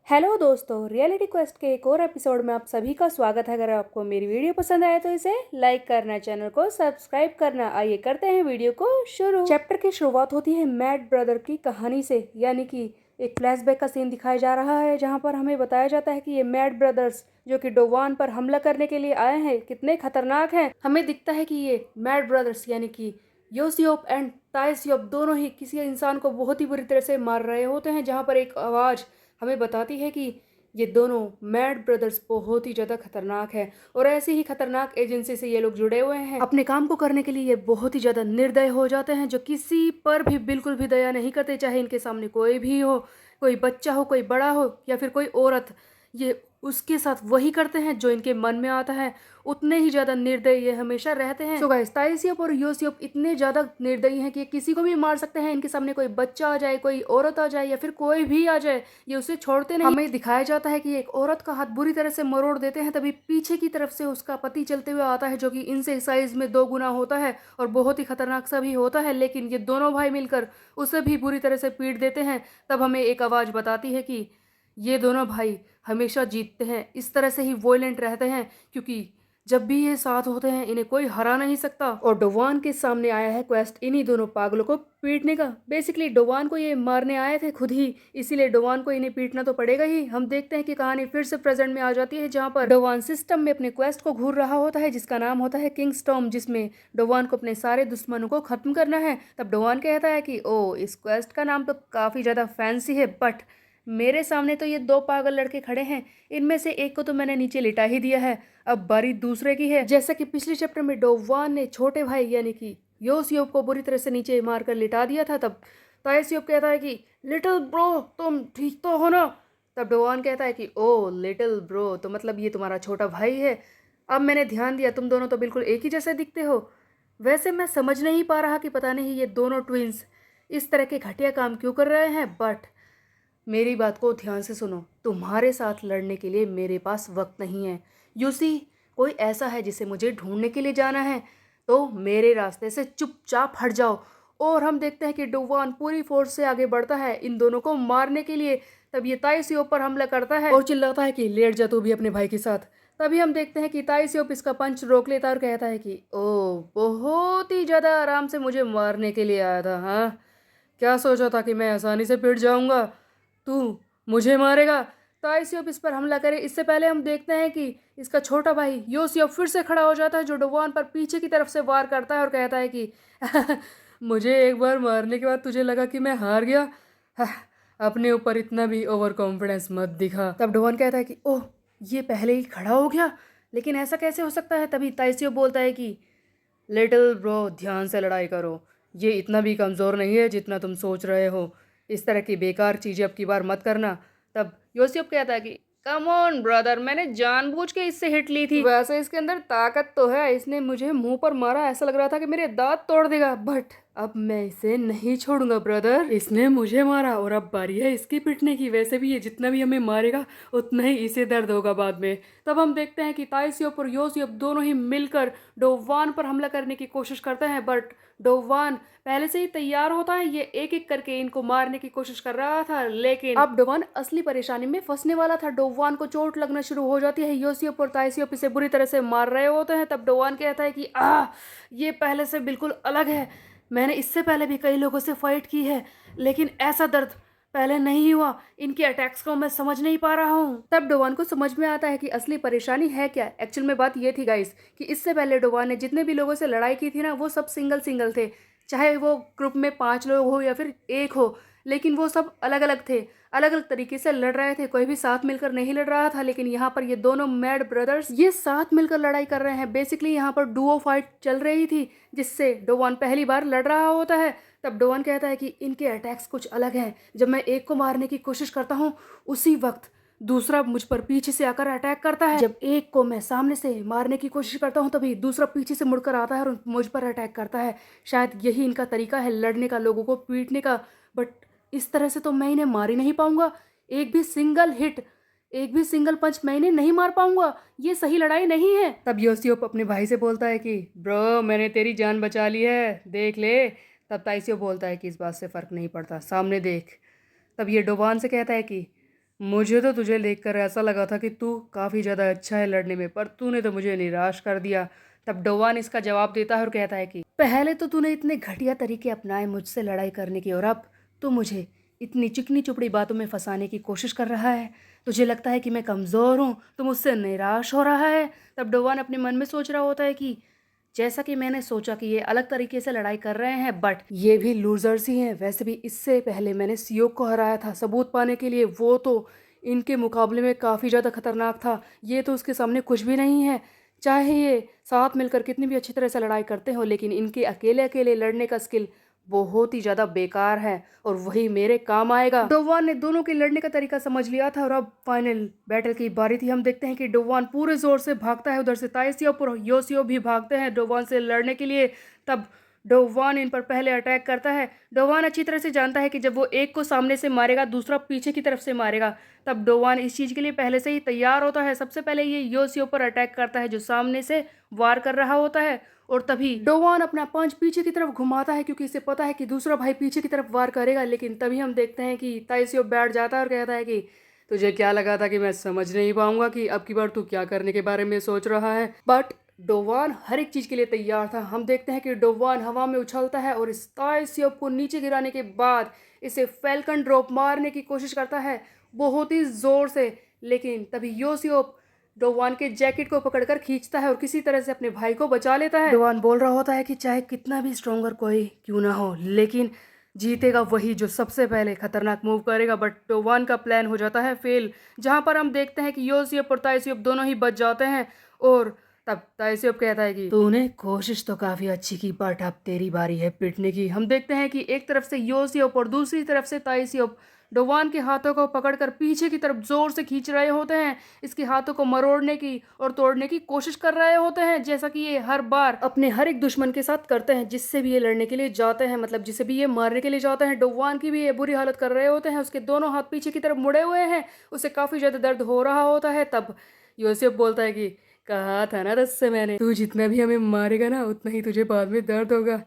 Hello दोस्तों, reality quest के एक और एपिसोड में आप सभी का स्वागत है। अगर आपको मेरी वीडियो पसंद आए तो इसे लाइक करना, चैनल को सब्सक्राइब करना। आइए करते हैं वीडियो को शुरू। चैप्टर की शुरुआत होती है मैड ब्रदर की कहानी से, यानी कि एक फ्लैशबैक का सीन दिखाया जा रहा है जहां पर हमें बताया जाता है कि ये मैड ब्रदर्स जो कि डोवान पर हमला करने के लिए आए हैं कितने खतरनाक हैं। हमें दिखता है कि ये मैड ब्रदर्स यानी कि योसियोप एंड ताइसियोप दोनों ही किसी इंसान को बहुत ही बुरी तरह से मार रहे होते हैं, जहां पर एक आवाज़ हमें बताती है कि ये दोनों मैड ब्रदर्स बहुत ही ज़्यादा खतरनाक है और ऐसी ही खतरनाक एजेंसी से ये लोग जुड़े हुए हैं। अपने काम को करने के लिए ये बहुत ही ज़्यादा निर्दय हो जाते हैं, जो किसी पर भी बिल्कुल भी दया नहीं करते, चाहे इनके सामने कोई भी हो, कोई बच्चा हो, कोई बड़ा हो या फिर कोई औरत। ये उसके साथ वही करते हैं जो इनके मन में आता है। उतने ही ज़्यादा निर्दयी ये हमेशा रहते हैं। सो गाइस, ताइसियोप और योसियोप इतने ज़्यादा निर्दयी हैं कि ये किसी को भी मार सकते हैं। इनके सामने कोई बच्चा आ जाए, कोई औरत आ जाए या फिर कोई भी आ जाए, ये उसे छोड़ते नहीं। हमें दिखाया जाता है कि एक औरत का हाथ बुरी तरह से मरोड़ देते हैं, तभी पीछे की तरफ से उसका पति चलते हुए आता है, जो कि इनसे साइज में 2 गुना होता है और बहुत ही खतरनाक सा भी होता है। लेकिन ये दोनों भाई मिलकर उसे भी बुरी तरह से पीट देते हैं। तब हमें एक आवाज़ बताती है कि ये दोनों भाई हमेशा जीतते हैं, इस तरह से ही वॉयलेंट रहते हैं, क्योंकि जब भी ये साथ होते हैं इन्हें कोई हरा नहीं सकता। और डोवान के सामने आया है क्वेस्ट इन्हीं दोनों पागलों को पीटने का। बेसिकली डोवान को ये मारने आए थे खुद ही, इसीलिए डोवान को इन्हें पीटना तो पड़ेगा ही। हम देखते हैं कि कहानी फिर से प्रेजेंट में आ जाती है, जहाँ पर डोवान सिस्टम में अपने क्वेस्ट को घूर रहा होता है जिसका नाम होता है किंग स्टॉर्म, जिसमें डोवान को अपने सारे दुश्मनों को खत्म करना है। तब डोवान कहता है कि ओ, इस क्वेस्ट का नाम तो काफ़ी ज़्यादा फैंसी है, बट मेरे सामने तो ये 2 पागल लड़के खड़े हैं, इनमें से एक को तो मैंने नीचे लिटा ही दिया है, अब बारी दूसरे की है। जैसा कि पिछले चैप्टर में डोवान ने छोटे भाई यानी कि योसियोप को बुरी तरह से नीचे मारकर लिटा दिया था, तब ताइसियोप कहता है कि लिटिल ब्रो, तुम ठीक तो हो ना। तब डोवान कहता है कि ओ लिटिल ब्रो, तो मतलब ये तुम्हारा छोटा भाई है। अब मैंने ध्यान दिया, तुम दोनों तो बिल्कुल एक ही जैसे दिखते हो। वैसे मैं समझ नहीं पा रहा कि पता नहीं ये दोनों ट्विंस इस तरह के घटिया काम क्यों कर रहे हैं, बट मेरी बात को ध्यान से सुनो। तुम्हारे साथ लड़ने के लिए मेरे पास वक्त नहीं है। यूसी, कोई ऐसा है जिसे मुझे ढूंढने के लिए जाना है तो मेरे रास्ते से चुपचाप हट जाओ। और हम देखते हैं कि डोवान पूरी फोर्स से आगे बढ़ता है इन दोनों को मारने के लिए। तब ये ताइसियोप पर हमला करता है और चिल्लाता है कि लेट जा तू भी अपने भाई के साथ। तभी हम देखते हैं कि ताइसियोप इसका पंच रोक लेता और कहता है कि ओ, बहुत ही ज़्यादा आराम से मुझे मारने के लिए आया था, हाँ? क्या सोचा था कि मैं आसानी से पिट जाऊंगा? तू मुझे मारेगा? ताइसियोप इस पर हमला करे इससे पहले हम देखते हैं कि इसका छोटा भाई योसियोप फिर से खड़ा हो जाता है, जो डोवान पर पीछे की तरफ से वार करता है और कहता है कि मुझे एक बार मारने के बाद तुझे लगा कि मैं हार गया? अपने ऊपर इतना भी ओवर कॉन्फिडेंस मत दिखा। तब डोवान कहता है कि ओह, ये पहले ही खड़ा हो गया, लेकिन ऐसा कैसे हो सकता है? तभी ताइसियोप बोलता है कि लिटिल ब्रो, ध्यान से लड़ाई करो, ये इतना भी कमज़ोर नहीं है जितना तुम सोच रहे हो। इस तरह की बेकार चीज़ें अब की बार मत करना। तब योसेफ कहता है कि कम ऑन ब्रदर, मैंने जानबूझ के इससे हिट ली थी। वैसे इसके अंदर ताकत तो है, इसने मुझे मुंह पर मारा, ऐसा लग रहा था कि मेरे दांत तोड़ देगा, बट अब मैं इसे नहीं छोड़ूंगा ब्रदर। इसने मुझे मारा और अब बारी है इसकी पिटने की। वैसे भी ये जितना भी हमें मारेगा उतना ही इसे दर्द होगा बाद में। तब हम देखते हैं कि ताइसियोप और योसियोप दोनों ही मिलकर डोवान पर हमला करने की कोशिश करते हैं, बट डोवान पहले से ही तैयार होता है। ये एक एक करके इनको मारने की कोशिश कर रहा था, लेकिन अब डोवान असली परेशानी में फंसने वाला था। डोवान को चोट लगना शुरू हो जाती है। योसियोप और ताइसियोप इसे बुरी तरह से मार रहे होते हैं। तब डोवान कहता है कि ये पहले से बिल्कुल अलग है। मैंने इससे पहले भी कई लोगों से फाइट की है, लेकिन ऐसा दर्द पहले नहीं हुआ। इनके अटैक्स को मैं समझ नहीं पा रहा हूँ। तब डोवान को समझ में आता है कि असली परेशानी है क्या। एक्चुअल में बात ये थी गाइस कि इससे पहले डोवान ने जितने भी लोगों से लड़ाई की थी ना, वो सब सिंगल सिंगल थे, चाहे वो ग्रुप में 5 लोग हो या फिर 1 हो, लेकिन वो सब अलग अलग थे, अलग अलग तरीके से लड़ रहे थे, कोई भी साथ मिलकर नहीं लड़ रहा था। लेकिन यहाँ पर ये दोनों मैड ब्रदर्स ये साथ मिलकर लड़ाई कर रहे हैं। बेसिकली यहाँ पर डुओ फाइट चल रही थी, जिससे डोवान पहली बार लड़ रहा होता है। तब डोवान कहता है कि इनके अटैक्स कुछ अलग हैं। जब मैं एक को मारने की कोशिश करता हूँ, उसी वक्त दूसरा मुझ पर पीछे से आकर अटैक करता है। जब एक को मैं सामने से मारने की कोशिश करता हूँ, तभी दूसरा पीछे से मुड़कर आता है और मुझ पर अटैक करता है। शायद यही इनका तरीका है लड़ने का, लोगों को पीटने का, बट इस तरह से तो मैं इन्हें मार ही नहीं पाऊंगा। एक भी सिंगल हिट, एक भी सिंगल पंच मैं इन्हें नहीं मार पाऊंगा। ये सही लड़ाई नहीं है। तब योसियोप अपने भाई से बोलता है कि ब्रो, मैंने तेरी जान बचा ली है, देख ले। तब ताइसियोप बोलता है कि इस बात से फ़र्क नहीं पड़ता, सामने देख। तब ये डोवान से कहता है कि मुझे तो तुझे देखकर ऐसा लगा था कि तू काफ़ी ज़्यादा अच्छा है लड़ने में, पर तूने तो मुझे निराश कर दिया। तब डोवान इसका जवाब देता है और कहता है कि पहले तो तूने इतने घटिया तरीके अपनाए मुझसे लड़ाई करने की, और अब तू मुझे इतनी चिकनी चुपड़ी बातों में फंसाने की कोशिश कर रहा है। तुझे लगता है कि मैं कमज़ोर हूँ, तो मुझसे निराश हो रहा है। तब डोवान अपने मन में सोच रहा होता है कि जैसा कि मैंने सोचा कि ये अलग तरीके से लड़ाई कर रहे हैं, बट ये भी लूजर्स ही हैं। वैसे भी इससे पहले मैंने सियोक को हराया था सबूत पाने के लिए, वो तो इनके मुकाबले में काफ़ी ज़्यादा खतरनाक था। ये तो उसके सामने कुछ भी नहीं है। चाहे ये साथ मिलकर कितनी भी अच्छी तरह से लड़ाई करते हो, लेकिन इनके अकेले अकेले लड़ने का स्किल बहुत ही ज़्यादा बेकार है, और वही मेरे काम आएगा। डोवान ने दोनों के लड़ने का तरीका समझ लिया था, और अब फाइनल बैटल की बारी थी। हम देखते हैं कि डोवान पूरे जोर से भागता है, उधर से ताइसियो और योसियो भी भागते हैं डोवान से लड़ने के लिए। तब डोवान इन पर पहले अटैक करता है। डोवान अच्छी तरह से जानता है कि जब वो एक को सामने से मारेगा, दूसरा पीछे की तरफ से मारेगा। तब डोवान इस चीज़ के लिए पहले से ही तैयार होता है। सबसे पहले ये योसियो पर अटैक करता है, जो सामने से वार कर रहा होता है, और तभी डोवान अपना पंच पीछे की तरफ घुमाता है, क्योंकि इसे पता है कि दूसरा भाई पीछे की तरफ वार करेगा। लेकिन तभी हम देखते हैं कि ताइसियो बैठ जाता है और कहता है कि तुझे क्या लगा था कि मैं समझ नहीं पाऊंगा कि अब की बार तू क्या करने के बारे में सोच रहा है। बट डोवान हर एक चीज के लिए तैयार था। हम देखते हैं कि डोवान हवा में उछलता है और इस ताइसियो को नीचे गिराने के बाद इसे फैल्कन ड्रॉप मारने की कोशिश करता है बहुत ही जोर से। लेकिन तभी योसियो डोवान के जैकेट को पकड़कर खींचता है और किसी तरह से अपने भाई को बचा लेता है। डोवान बोल रहा होता है कि चाहे कितना भी स्ट्रोंगर कोई क्यों ना हो, लेकिन जीतेगा वही जो सबसे पहले खतरनाक मूव करेगा। बट डोवान का प्लान हो जाता है फेल, जहां पर हम देखते हैं कि योसियप और ताइसियप दोनों ही बच जाते हैं। और तब ताइसियप कहता है कि तूने कोशिश तो काफी अच्छी की, बट अब तेरी बारी है पिटने की। हम देखते हैं कि एक तरफ से योसियप और दूसरी तरफ से ताइसियप डोवान के हाथों को पकड़कर पीछे की तरफ जोर से खींच रहे होते हैं, इसके हाथों को मरोड़ने की और तोड़ने की कोशिश कर रहे होते हैं, जैसा कि ये हर बार अपने हर एक दुश्मन के साथ करते हैं जिससे भी ये लड़ने के लिए जाते हैं, मतलब जिसे भी ये मारने के लिए जाते हैं। डोवान की भी ये बुरी हालत कर रहे होते हैं, उसके दोनों हाथ पीछे की तरफ मुड़े हुए हैं, उसे काफी ज्यादा दर्द हो रहा होता है। तब यूसुफ बोलता है कि कहा था ना तुझसे मैंने, तू जितना भी हमें मारेगा ना उतना ही तुझे बाद में दर्द होगा।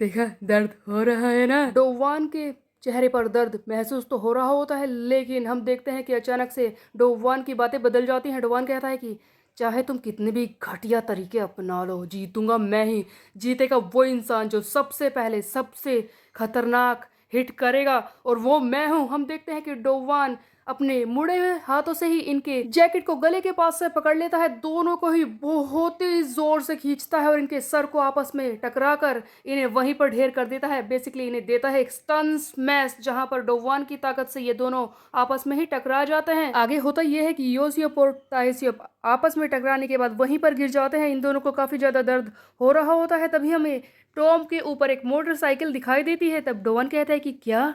देखा, दर्द हो रहा है ना। डोवान के चेहरे पर दर्द महसूस तो हो रहा होता है, लेकिन हम देखते हैं कि अचानक से डोवान की बातें बदल जाती हैं। डोवान कहता है कि चाहे तुम कितने भी घटिया तरीके अपना लो, जीतूंगा मैं ही। जीतेगा वो इंसान जो सबसे पहले सबसे खतरनाक हिट करेगा, और वो मैं हूं। हम देखते हैं कि डोवान अपने मुड़े हुए हाथों से ही इनके जैकेट को गले के पास से पकड़ लेता है, दोनों को ही बहुत ही जोर से खींचता है और इनके सर को आपस में टकराकर इन्हें वहीं पर ढेर कर देता है। बेसिकली इन्हें देता है एक स्टन स्मैश, जहां पर डोवान की ताकत से ये दोनों आपस में ही टकरा जाते हैं। आगे होता यह है कि योसियप और ताइसियप आपस में टकराने के बाद वहीं पर गिर जाते हैं। इन दोनों को काफी ज्यादा दर्द हो रहा होता है। तभी हमें टॉम के ऊपर एक मोटरसाइकिल दिखाई देती है। तब डोवान कहता है कि क्या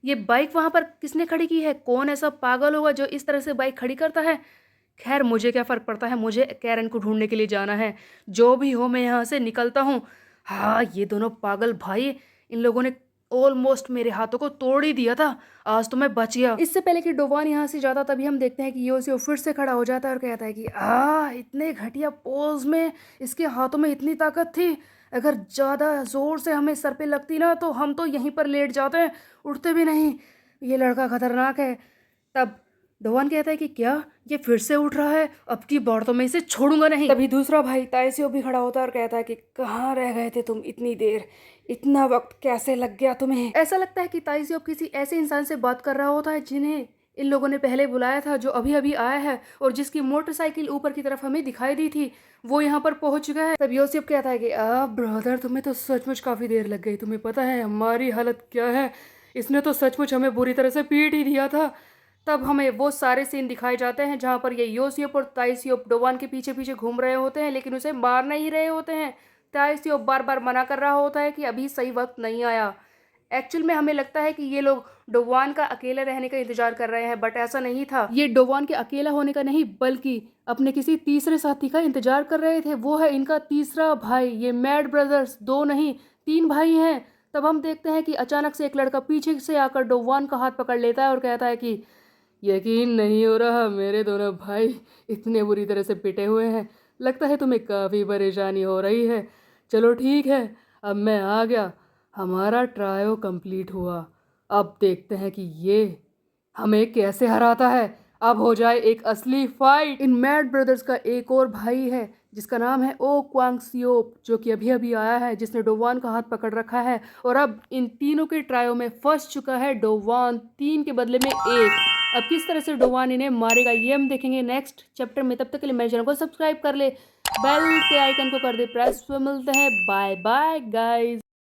ये बाइक वहां पर किसने खड़ी की है? कौन ऐसा पागल होगा जो इस तरह से बाइक खड़ी करता है? खैर, मुझे क्या फर्क पड़ता है, मुझे कैरन को ढूंढने के लिए जाना है। जो भी हो, मैं यहाँ से निकलता हूँ। हाँ, ये दोनों पागल भाई, इन लोगों ने ऑलमोस्ट मेरे हाथों को तोड़ ही दिया था। आज तो मैं बच गया। इससे पहले कि डोवान यहाँ से जाता, तभी हम देखते हैं कि योसियो फिर से खड़ा हो जाता है और कहता है कि इतने घटिया पोज में इसके हाथों में इतनी ताकत थी। अगर ज्यादा जोर से हमें सर पे लगती ना, तो हम तो यहीं पर लेट जाते, उठते भी नहीं। ये लड़का खतरनाक है। तब डोवान कहता है कि क्या ये फिर से उठ रहा है? अब की बार तो मैं इसे छोड़ूंगा नहीं। तभी दूसरा भाई ताइसियो भी खड़ा होता है और कहता है कि कहाँ रह गए थे तुम इतनी देर? इतना वक्त कैसे लग गया तुम्हें? ऐसा लगता है कि ताइसियो किसी ऐसे इंसान से बात कर रहा होता है जिन्हें इन लोगों ने पहले बुलाया था, जो अभी अभी आया है और जिसकी मोटरसाइकिल ऊपर की तरफ हमें दिखाई दी थी, वो यहाँ पर पहुंच चुका है। तब योसेफ कहता है कि ब्रदर, तुम्हें तो सचमुच काफी देर लग गई। तुम्हें पता है हमारी हालत क्या है? इसने तो सचमुच हमें बुरी तरह से पीट ही दिया था। तब हमें वो सारे सीन दिखाए जाते हैं जहाँ पर ये योसियोप और ताइसियोप डोवान के पीछे पीछे घूम रहे होते हैं, लेकिन उसे मार नहीं रहे होते हैं। ताइसियोप बार बार मना कर रहा होता है कि अभी सही वक्त नहीं आया। एक्चुअल में हमें लगता है कि ये लोग डोवान का अकेले रहने का इंतजार कर रहे हैं, बट ऐसा नहीं था। ये डोवान के अकेला होने का नहीं, बल्कि अपने किसी तीसरे साथी का इंतजार कर रहे थे। वो है इनका तीसरा भाई। ये मैड ब्रदर्स दो नहीं, तीन भाई हैं। तब हम देखते हैं कि अचानक से एक लड़का पीछे से आकर डोवान का हाथ पकड़ लेता है और कहता है कि यकीन नहीं हो रहा, मेरे दोनों भाई इतने बुरी तरह से पिटे हुए हैं। लगता है तुम्हें काफ़ी परेशानी हो रही है। चलो ठीक है, अब मैं आ गया। हमारा ट्रायो कंप्लीट हुआ। अब देखते हैं कि ये हमें कैसे हराता है। अब हो जाए एक असली फाइट। इन मैड ब्रदर्स का एक और भाई है जिसका नाम है ओ क्वांग सियोप, जो कि अभी अभी आया है, जिसने डोवान का हाथ पकड़ रखा है और अब इन तीनों के ट्रायो में फंस चुका है डोवान 3 के बदले में 1। अब किस तरह से डोवान इन्हें मारेगा ये हम देखेंगे नेक्स्ट चैप्टर में। तब तक के लिए मेरे चैनल को सब्सक्राइब कर ले, बेल के आइकन को कर दे प्रेस। मिलते हैं, बाय बाय गाइस।